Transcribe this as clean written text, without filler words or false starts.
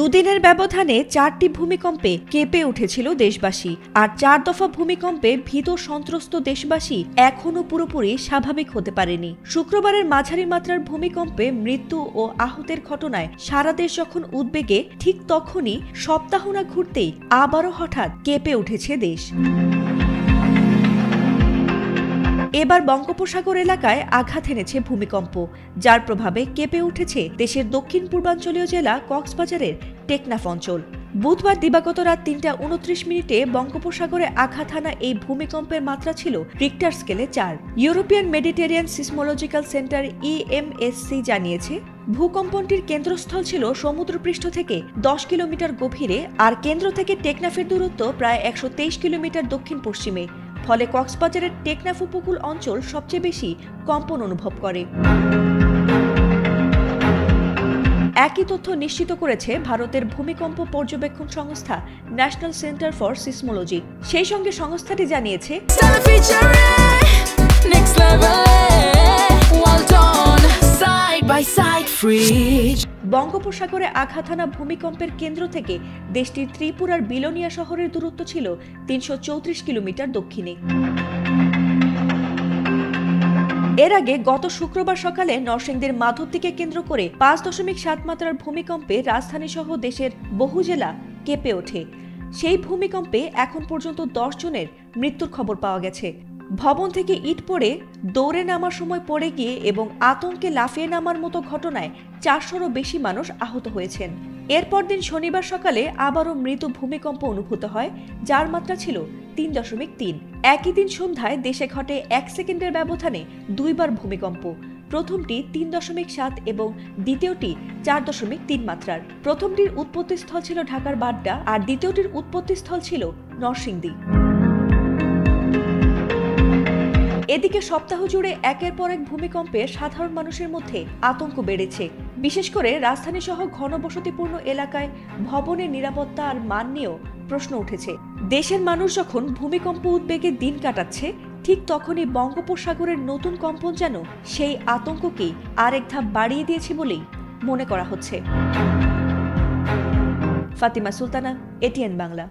দুদিনের ব্যবধানে 4টি ভূমিকম্পে কেঁপে উঠেছিল দেশবাসী। আর 4 দফা ভূমিকম্পে ভীত সন্ত্রস্ত দেশবাসী এখনও পুরোপুরি স্বাভাবিক হতে পারেনি। শুক্রবারের মাঝারি মাত্রার ভূমিকম্পে মৃত্যু ও আহতের ঘটনায় সারা দেশ যখন উদ্বেগে, ঠিক তখনই সপ্তাহ না ঘুরতেই আবারও হঠাৎ কেঁপে উঠেছে দেশ। এবার বঙ্গোপসাগর এলাকায় আঘাত এনেছে ভূমিকম্প, যার প্রভাবে কেঁপে উঠেছে দেশের দক্ষিণ পূর্বাঞ্চলীয় জেলা কক্সবাজারের টেকনাফ অঞ্চল। বুধবার দিবাগত রাত ৩টা ২৯ বঙ্গোপসাগরে আঘাত হানা এই ভূমিকম্পের মাত্রা ছিল রিক্টার স্কেলে 4। European Mediterranean seismological centre EMSC জানিয়েছে, ভূকম্পনটির কেন্দ্রস্থল ছিল সমুদ্রপৃষ্ঠ থেকে 10 কিলোমিটার গভীরে, আর কেন্দ্র থেকে টেকনাফের দূরত্ব প্রায় 123 কিলোমিটার দক্ষিণ পশ্চিমে। ফলে কক্সবাজারের টেকনাফ উপকূল অঞ্চল সবচেয়ে বেশি কম্পন অনুভব করে। একই তথ্য নিশ্চিত করেছে ভারতের ভূমিকম্প পর্যবেক্ষণ সংস্থা ন্যাশনাল সেন্টার ফর সিসমোলজি। সেই সঙ্গে সংস্থাটি জানিয়েছে, বঙ্গোপসাগরে আঘাত হানা ভূমিকম্পের কেন্দ্র থেকে দেশটির ত্রিপুরার বিলোনিয়া শহরের দূরত্ব ছিল 334 কিলোমিটার দক্ষিণে। এর আগে গত শুক্রবার সকালে নরসিংদীর মাধবদীকে কেন্দ্র করে 5.7 মাত্রার ভূমিকম্পে রাজধানী সহ দেশের বহু জেলা কেঁপে ওঠে। সেই ভূমিকম্পে এখন পর্যন্ত 10 জনের মৃত্যুর খবর পাওয়া গেছে। ভবন থেকে ইট পড়ে দৌড়ে নামার সময় পড়ে গিয়ে এবং আতঙ্কে লাফিয়ে নামার মতো ঘটনায় 400রও বেশি মানুষ আহত হয়েছেন। এরপর দিন শনিবার সকালে আবারও মৃদু ভূমিকম্প অনুভূত হয়, যার মাত্রা ছিল 3.3। একই দিন সন্ধ্যায় দেশে ঘটে 1 সেকেন্ডের ব্যবধানে 2 বার ভূমিকম্প। প্রথমটি 3.7 এবং দ্বিতীয়টি 4.3 মাত্রার। প্রথমটির উৎপত্তিস্থল ছিল ঢাকার বাড্ডা, আর দ্বিতীয়টির উৎপত্তিস্থল ছিল নরসিংদী। এদিকে সপ্তাহ জুড়ে একের পর এক ভূমিকম্পে সাধারণ মানুষের মধ্যে আতঙ্ক বেড়েছে। বিশেষ করে রাজধানী সহ ঘনবসতিপূর্ণ এলাকায় ভবনের নিরাপত্তা আর মান নিয়েও প্রশ্ন উঠেছে। দেশের মানুষ যখন ভূমিকম্প উদ্বেগে দিন কাটাচ্ছে, ঠিক তখনই বঙ্গোপসাগরের নতুন কম্পন যেন সেই আতঙ্ককেই আরেক ধাপ বাড়িয়ে দিয়েছে বলেই মনে করা হচ্ছে। ফাতিমা সুলতানা, ATN বাংলা।